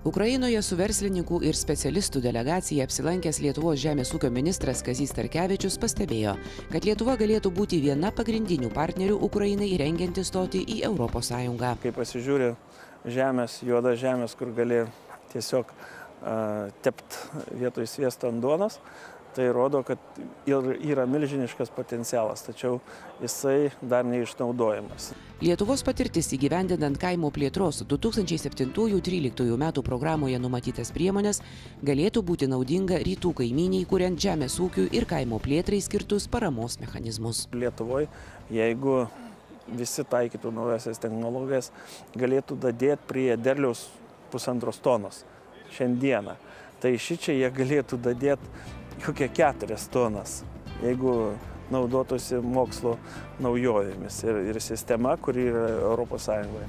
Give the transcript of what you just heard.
Ukrainoje su verslininkų ir specialistų delegacija apsilankęs Lietuvos žemės ūkio ministras Kazys Starkevičius pastebėjo, kad Lietuva galėtų būti viena pagrindinių partnerių Ukrainai rengiantis stoti į Europos Sąjungą. Kai pasižiūri žemės, juoda žemės, kur gali tiesiog tept vietoj sviesto ant duonos, tai rodo, kad yra milžiniškas potencialas, tačiau jisai dar neišnaudojamas. Lietuvos patirtis įgyvendinant kaimo plėtros 2007-2013 metų programoje numatytas priemonės galėtų būti naudinga rytų kaimyniai, kuriant žemės ūkių ir kaimo plėtrai skirtus paramos mechanizmus. Lietuvoje, jeigu visi taikytų naujasias technologijas, galėtų dadėti prie derliaus 1,5 tonos šiandieną. Tai šičia jie galėtų dadėti kokią 4 tonas, jeigu naudotųsi mokslo naujovėmis ir sistema, kuri yra Europos Sąjungoje.